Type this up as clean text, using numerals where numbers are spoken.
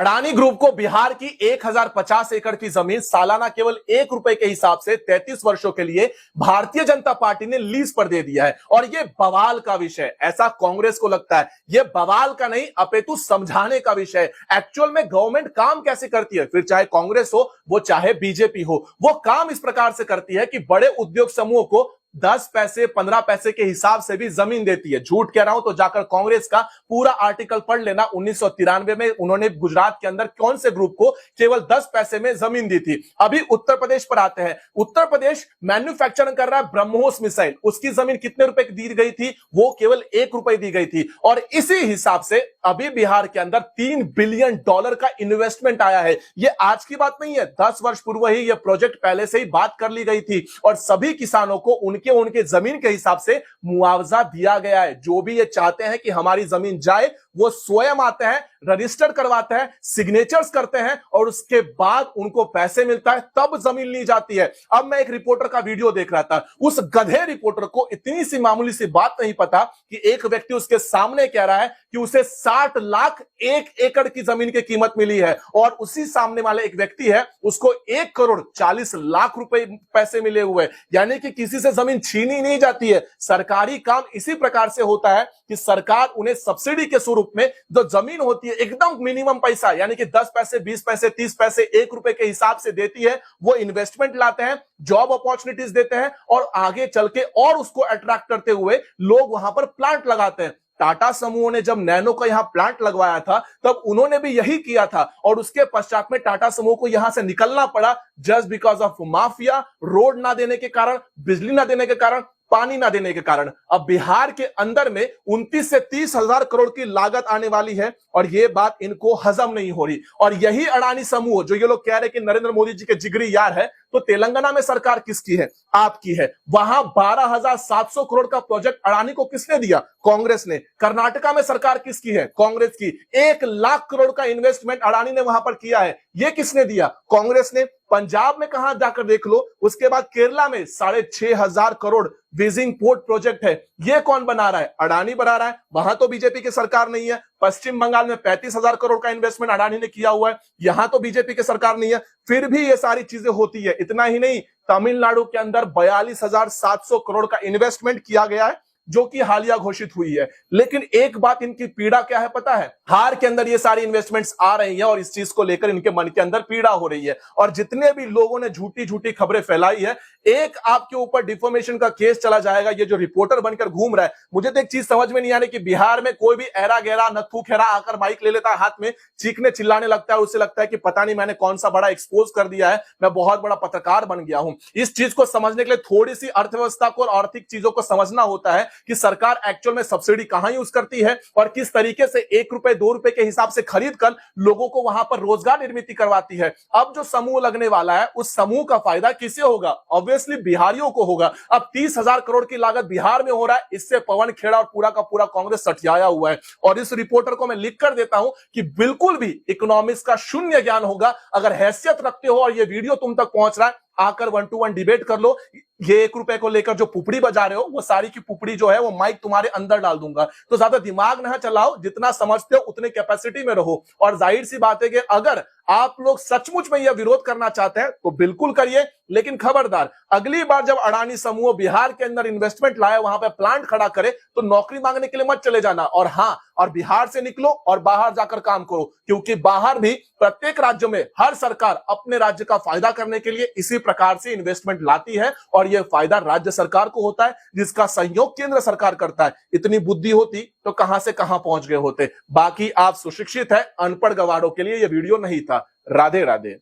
Adani group को बिहार की 1050 एकड़ की जमीन सालाना केवल ₹1 के हिसाब से 33 वर्षों के लिए भारतीय जनता पार्टी ने लीज पर दे दिया है। और यह बवाल का विषय, ऐसा कांग्रेस को लगता है। यह बवाल का नहीं अपितु समझाने का विषय। एक्चुअल में गवर्नमेंट काम कैसे करती है, फिर चाहे कांग्रेस हो वो चाहे बीजेपी हो, वो काम इस प्रकार से करती है कि बड़े उद्योग समूहों को 10 पैसे 15 पैसे के हिसाब से भी जमीन देती है। झूठ कह रहा हूं तो जाकर कांग्रेस का पूरा आर्टिकल पढ़ लेना। 1993 में उन्होंने गुजरात के अंदर कौन से ग्रुप को केवल 10 पैसे में जमीन दी थी। अभी उत्तर प्रदेश पर आते हैं। उत्तर प्रदेश मैन्युफैक्चरिंग कर रहा है ब्रह्मोस मिसाइल, उसकी जमीन कितने रुपए की दी गई थी? वो केवल ₹1 दी गई थी। और इसी हिसाब से अभी बिहार के अंदर $3 बिलियन का इन्वेस्टमेंट आया है। ये आज की बात नहीं है, 10 वर्ष पूर्व ही यह प्रोजेक्ट पहले से ही बात कर ली गई थी और सभी किसानों को उनके जमीन के हिसाब से मुआवजा दिया गया है। जो भी ये चाहते हैं कि हमारी जमीन जाए, वो स्वयं आते हैं, रजिस्टर करवाते हैं, सिग्नेचर्स करते हैं और उसके बाद उनको पैसे मिलता है, तब जमीन ली जाती है। अब मैं एक रिपोर्टर का वीडियो देख रहा था, उस गधे रिपोर्टर को इतनी सी मामूली सी बात नहीं पता कि एक व्यक्ति उसके सामने कह रहा है कि उसे 60 लाख 1 एकड़ की जमीन की कीमत मिली है और उसी सामने वाले एक व्यक्ति है, उसको 1 करोड़ 40 लाख रुपए पैसे मिले हुए। यानी कि किसी से जमीन छीनी नहीं जाती है। सरकारी काम इसी प्रकार से होता है कि सरकार उन्हें सब्सिडी के स्वरूप में जो जमीन होती है एकदम मिनिमम पैसा, यानी कि 10 पैसे 20 पैसे 30 पैसे ₹1 के हिसाब से देती है। वो इन्वेस्टमेंट लाते हैं, जॉब अपॉर्चुनिटीज देते हैं और आगे चल के और उसको अट्रैक्ट करते हुए लोग वहां पर प्लांट लगाते हैं। टाटा समूह ने जब नैनो का यहां प्लांट लगवाया था तब उन्होंने भी यही किया था और उसके पश्चात में टाटा समूह को यहां से निकलना पड़ा just because of mafia, road ना देने के कारण, बिजली ना देने के कारण, पानी ना देने के कारण। अब बिहार के अंदर में 29 से 30 हजार करोड़ की लागत आने वाली है और यह बात इनको हजम नहीं हो रही। और यही अडानी समूह जो ये लोग कह रहे हैं कि नरेंद्र मोदी जी के जिगरी यार है, तो तेलंगाना में सरकार किसकी है? आपकी है। वहां 12,700 करोड़ का प्रोजेक्ट अडानी को किसने दिया? कांग्रेस ने। कर्नाटका में सरकार किसकी है? कांग्रेस की। 1 लाख करोड़ का इन्वेस्टमेंट अडानी ने वहां पर किया है, यह किसने दिया? कांग्रेस ने। पंजाब में कहां जाकर देख लो, उसके बाद केरला में 6,500 करोड़ बीजिंग पोर्ट प्रोजेक्ट है, यह कौन बना रहा है? अडानी बना रहा है। वहां तो बीजेपी की सरकार नहीं है। पश्चिम बंगाल में 35,000 करोड़ का इन्वेस्टमेंट अडानी ने किया हुआ है, यहां तो बीजेपी की सरकार नहीं है, फिर भी ये सारी चीजें होती है। इतना ही नहीं, तमिलनाडु के अंदर 42,700 करोड़ का इन्वेस्टमेंट किया गया है जो कि हालिया घोषित हुई है। लेकिन एक बात इनकी पीड़ा क्या है पता है? हार के अंदर ये सारी इन्वेस्टमेंट्स आ रही हैं और इस चीज को लेकर इनके मन के अंदर पीड़ा हो रही है। और जितने भी लोगों ने झूठी झूठी खबरें फैलाई है, एक आपके ऊपर डिफॉर्मेशन का केस चला जाएगा। ये जो रिपोर्टर बनकर घूम रहा है, मुझे तो एक चीज समझ में नहीं आ रही कि बिहार में कोई भी ऐरा गहरा नत्थू खेरा आकर माइक ले लेता है हाथ में, चीखने चिल्लाने लगता है, उससे लगता है कि पता नहीं मैंने कौन सा बड़ा एक्सपोज कर दिया है, मैं बहुत बड़ा पत्रकार बन गया हूं। इस चीज को समझने के लिए थोड़ी सी अर्थव्यवस्था को और आर्थिक चीजों को समझना होता है कि सरकार एक्चुअल में सब्सिडी कहां यूज करती है और किस तरीके से ₹1 ₹2 के हिसाब से खरीद कर लोगों को वहां पर रोजगार निर्मित करवाती है। अब जो समूह लगने वाला है, उस समूह का फायदा किसे होगा? ऑब्वियसली बिहारियों को होगा। अब 30,000 करोड़ की लागत बिहार में हो रहा है, इससे पवन खेड़ा और पूरा का पूरा कांग्रेस सठियाया हुआ है। और इस रिपोर्टर को मैं लिख कर देता हूं कि बिल्कुल भी इकोनॉमिक्स का शून्य ज्ञान होगा। अगर हैसियत रखते हो और ये वीडियो तुम तक पहुंच रहा है, आकर 1 to 1 डिबेट कर लो। ये ₹1 को लेकर जो पुपड़ी बजा रहे हो, वो सारी की पुपड़ी जो है वो माइक तुम्हारे अंदर डाल दूंगा। तो ज्यादा दिमाग ना चलाओ, जितना समझते हो उतने कैपेसिटी में रहो। और जाहिर सी बात है कि अगर आप लोग सचमुच में यह विरोध करना चाहते हैं तो बिल्कुल करिए, लेकिन खबरदार, अगली बार जब अडानी समूह बिहार के अंदर इन्वेस्टमेंट लाए, वहां पे प्लांट खड़ा करे, तो नौकरी मांगने के लिए मत चले जाना। और हां, और बिहार से निकलो और बाहर जाकर काम करो, क्योंकि बाहर भी प्रत्येक राज्य में हर सरकार अपने राज्य का फायदा करने के लिए इसी प्रकार से इन्वेस्टमेंट लाती है और यह फायदा राज्य सरकार को होता है, जिसका सहयोग केंद्र सरकार करता है। इतनी बुद्धि होती तो कहां से कहां पहुंच गए होते। बाकी आप सुशिक्षित है, अनपढ़ गवारों के लिए यह वीडियो नहीं था। राधे राधे।